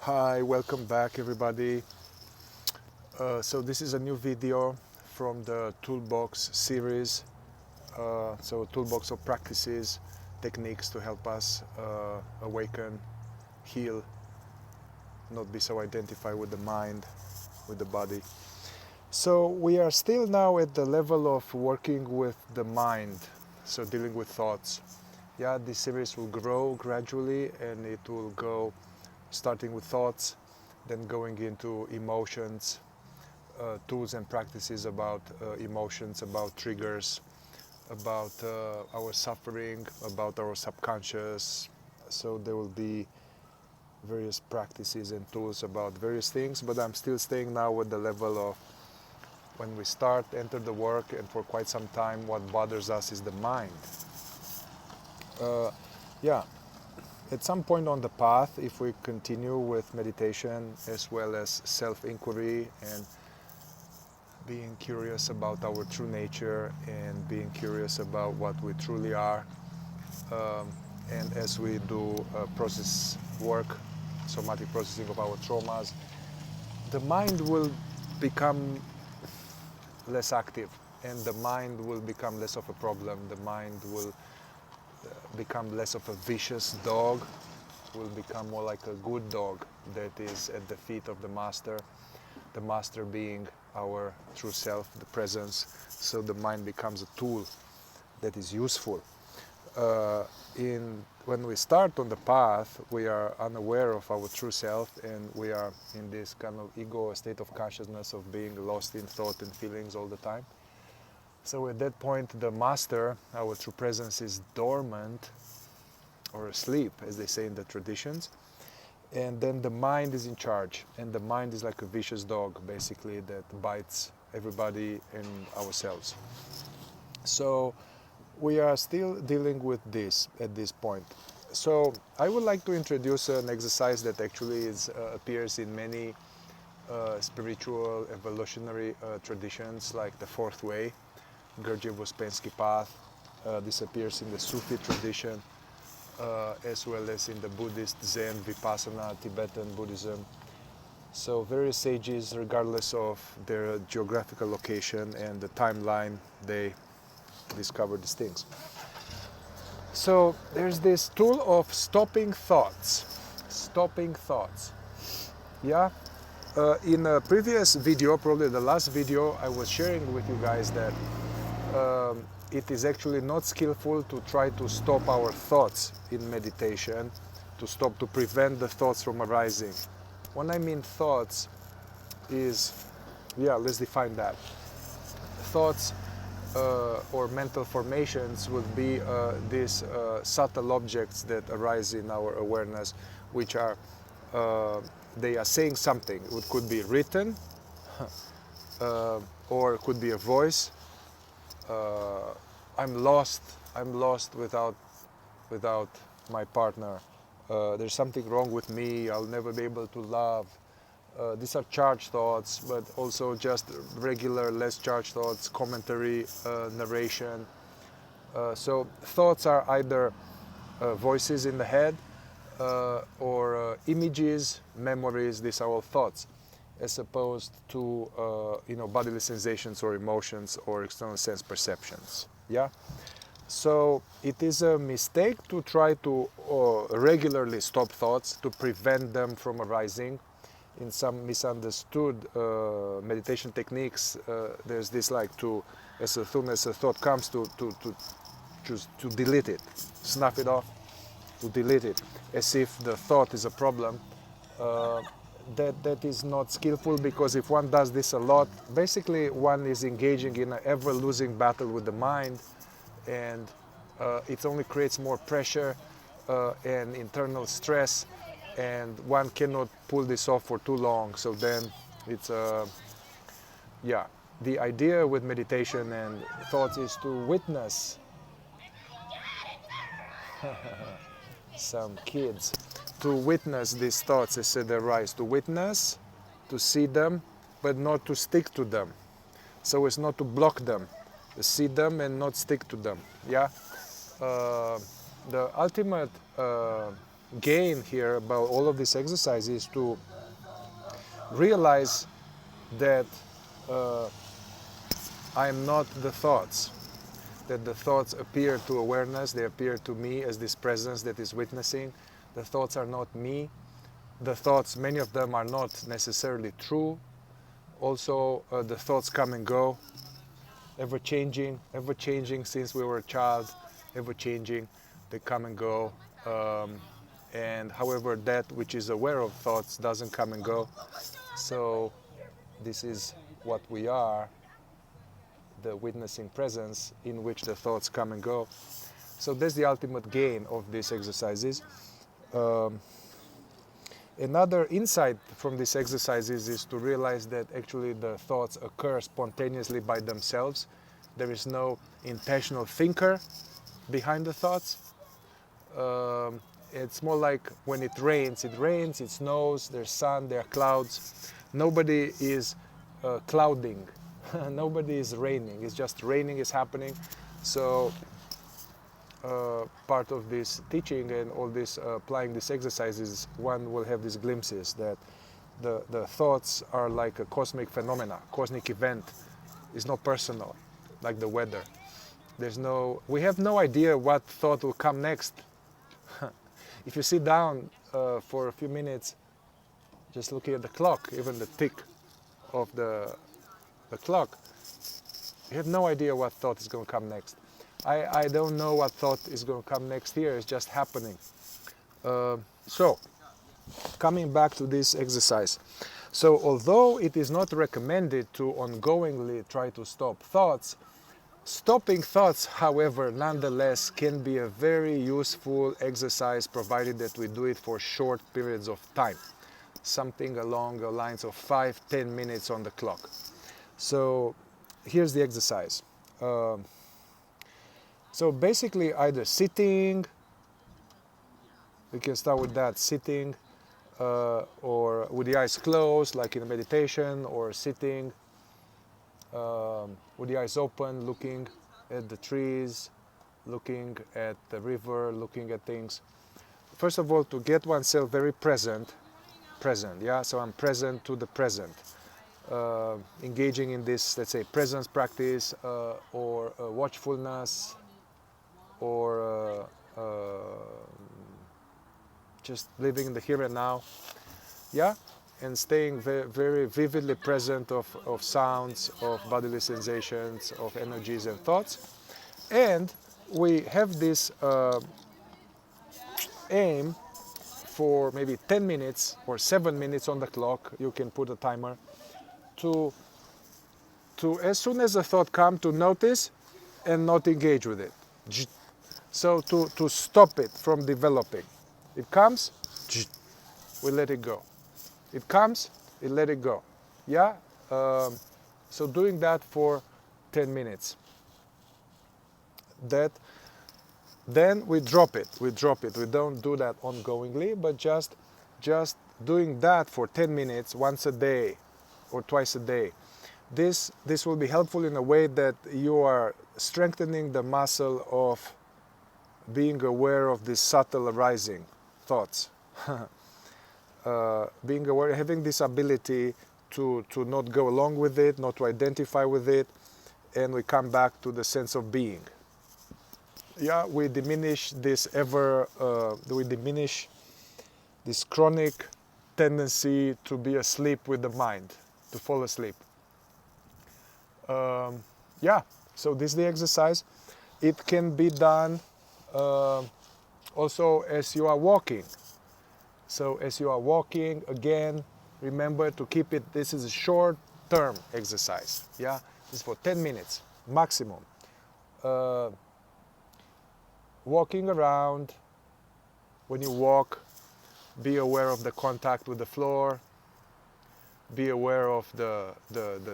Hi, welcome back everybody. So this is a new video from the Toolbox series. So toolbox of practices, techniques to help us awaken, heal, not be so identified with the mind, with the body. So we are still now at the level of working with the mind, so dealing with thoughts. Yeah, this series will grow gradually and it will go starting with thoughts, then going into emotions, tools and practices about emotions, about triggers, about our suffering, about our subconscious. So there will be various practices and tools about various things, but I'm still staying now at the level of when we start, enter the work, and for quite some time what bothers us is the mind. Yeah. At some point on the path, if we continue with meditation as well as self-inquiry and being curious about our true nature and being curious about what we truly are, and as we do process work, somatic processing of our traumas, the mind will become less active and the mind will become less of a problem. The mind will become less of a vicious dog, will become more like a good dog that is at the feet of the master being our true self, the presence. So the mind becomes a tool that is useful. When we start on the path, we are unaware of our true self and we are in this kind of ego state of consciousness of being lost in thought and feelings all the time. So at that point, the master, our true presence, is dormant or asleep, as they say in the traditions. And then the mind is in charge. And the mind is like a vicious dog, basically, that bites everybody and ourselves. So we are still dealing with this at this point. So I would like to introduce an exercise that actually appears in many spiritual evolutionary traditions, like the fourth way, Gurdjieff-Uspensky path. This appears in the Sufi tradition, as well as in the Buddhist, Zen, Vipassana, Tibetan Buddhism. So various sages, regardless of their geographical location and the timeline, they discover these things. So there's this tool of stopping thoughts. Stopping thoughts. Yeah. In a previous video, probably the last video, I was sharing with you guys that it is actually not skillful to try to stop our thoughts in meditation, to prevent the thoughts from arising. When I mean thoughts is, let's define that. Thoughts or mental formations would be these subtle objects that arise in our awareness, which are, they are saying something. It could be written, or it could be a voice. I'm lost without my partner. There's something wrong with me. I'll never be able to love. These are charged thoughts, but also just regular, less charged thoughts, commentary, narration. So thoughts are either voices in the head or images, memories. These are all thoughts, as opposed to bodily sensations or emotions or external sense perceptions. Yeah. So it is a mistake to try to regularly stop thoughts to prevent them from arising. In some misunderstood meditation techniques, there's this like as soon as a thought comes, to delete it, snuff it off, to delete it, as if the thought is a problem. That is not skillful, because if one does this a lot, basically one is engaging in an ever-losing battle with the mind, and it only creates more pressure and internal stress, and one cannot pull this off for too long. So then it's the idea with meditation and thoughts is to witness some kids, to witness these thoughts as they arise, to witness, to see them, but not to stick to them. So it's not to block them, to see them and not stick to them. Yeah. The ultimate gain here about all of these exercises is to realize that I am not the thoughts, that the thoughts appear to awareness, they appear to me as this presence that is witnessing. The thoughts are not me. The thoughts, many of them are not necessarily true. Also, the thoughts come and go, ever changing since we were a child, ever changing, they come and go. And however, that which is aware of thoughts doesn't come and go. So this is what we are, the witnessing presence in which the thoughts come and go. So that's the ultimate gain of these exercises. Another insight from these exercises is to realize that actually the thoughts occur spontaneously by themselves. There is no intentional thinker behind the thoughts. It's more like when it rains, it snows, there's sun, there are clouds. Nobody is clouding, nobody is raining, it's just raining is happening. So part of this teaching and all this applying these exercises, one will have these glimpses that the thoughts are like a cosmic phenomena, cosmic event. It's not personal, like the weather. We have no idea what thought will come next. If you sit down for a few minutes, just looking at the clock, even the tick of the clock, you have no idea what thought is going to come next. I don't know what thought is going to come next year, it's just happening. So, coming back to this exercise. So, although it is not recommended to ongoingly try to stop thoughts, stopping thoughts, however, nonetheless can be a very useful exercise provided that we do it for short periods of time. Something along the lines of 5-10 minutes on the clock. So here's the exercise. So basically either sitting, we can start with that, sitting, or with the eyes closed like in a meditation, or sitting with the eyes open, looking at the trees, looking at the river, looking at things. First of all, to get oneself very present, yeah, so I'm present to the present. Engaging in this, let's say, presence practice, or watchfulness, or just living in the here and now, yeah, and staying very vividly present of sounds, of bodily sensations, of energies and thoughts. And we have this aim for maybe 10 minutes or 7 minutes on the clock, you can put a timer, to as soon as a thought comes, to notice and not engage with it. So to stop it from developing. It comes, we let it go. It comes, we let it go. Yeah? So doing that for 10 minutes. Then we drop it. We don't do that ongoingly, but just doing that for 10 minutes once a day or twice a day. This will be helpful in a way that you are strengthening the muscle of being aware of these subtle arising thoughts. Being aware, having this ability to not go along with it, not to identify with it, and we come back to the sense of being. Yeah, we diminish this chronic tendency to be asleep with the mind, to fall asleep. Yeah, so this is the exercise. It can be done also as you are walking. So as you are walking, again, remember to keep it, this is a short-term exercise. Yeah, this is for 10 minutes maximum. Walking around, when you walk, be aware of the contact with the floor, be aware of the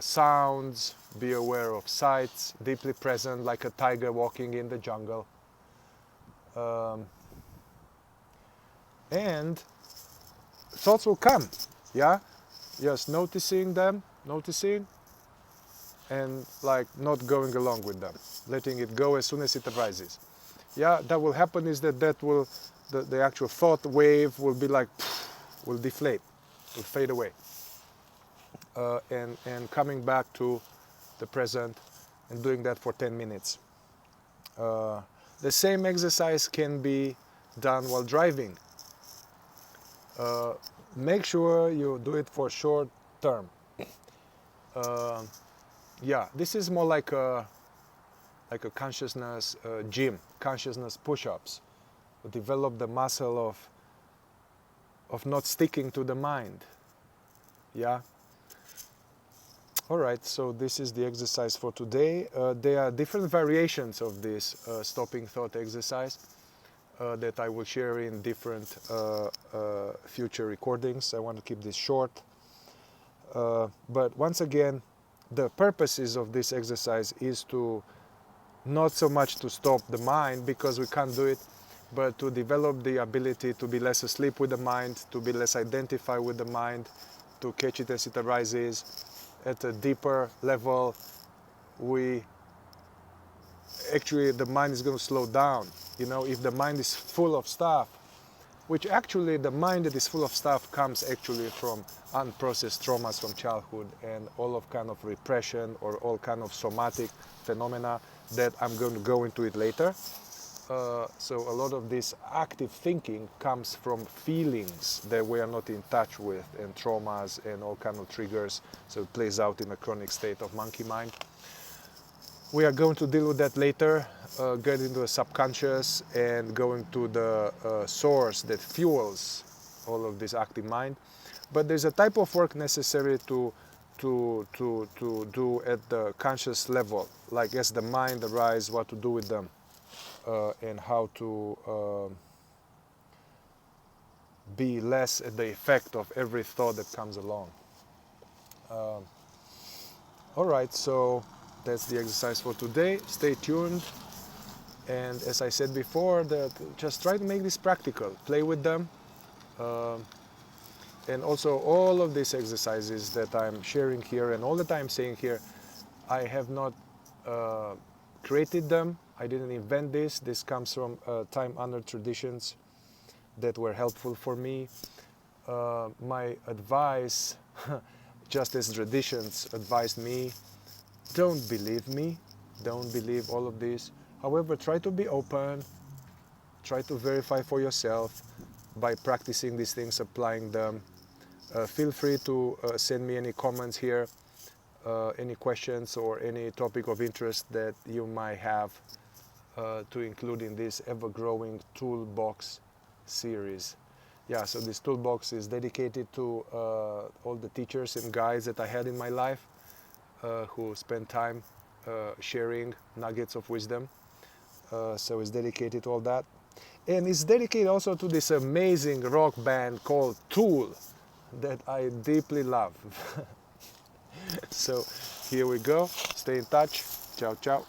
sounds, be aware of sights, deeply present like a tiger walking in the jungle. And thoughts will come, yeah? Just noticing them, and like not going along with them, letting it go as soon as it arises. Yeah, that will happen is that the actual thought wave will be like, will deflate, will fade away. And coming back to the present and doing that for 10 minutes. The same exercise can be done while driving. Make sure you do it for short term. Yeah, this is more like a consciousness gym, consciousness push-ups. Develop the muscle of not sticking to the mind. Yeah. All right, so this is the exercise for today. There are different variations of this stopping thought exercise that I will share in different future recordings. I want to keep this short. But once again, the purposes of this exercise is to not so much to stop the mind, because we can't do it, but to develop the ability to be less asleep with the mind, to be less identified with the mind, to catch it as it arises. At a deeper level, actually the mind is going to slow down. You know, if the mind is full of stuff, which actually the mind that is full of stuff comes actually from unprocessed traumas from childhood and all of kind of repression or all kind of somatic phenomena that I'm going to go into it later. So a lot of this active thinking comes from feelings that we are not in touch with, and traumas and all kind of triggers. So it plays out in a chronic state of monkey mind. We are going to deal with that later, get into the subconscious and going to the source that fuels all of this active mind. But there's a type of work necessary to do at the conscious level, like as the mind arises, what to do with them. And how to be less at the effect of every thought that comes along. All right, so that's the exercise for today. Stay tuned. And as I said before, that just try to make this practical. Play with them. And also all of these exercises that I'm sharing here and all that I'm saying here, I have not created them. I didn't invent this. This comes from time-honored traditions that were helpful for me. My advice, just as traditions advised me, don't believe me. Don't believe all of this. However, try to be open. Try to verify for yourself by practicing these things, applying them. Feel free to send me any comments here, any questions or any topic of interest that you might have to include in this ever-growing toolbox series. Yeah, so this toolbox is dedicated to all the teachers and guides that I had in my life who spent time sharing nuggets of wisdom. So it's dedicated to all that. And it's dedicated also to this amazing rock band called Tool that I deeply love. So here we go. Stay in touch. Ciao, ciao.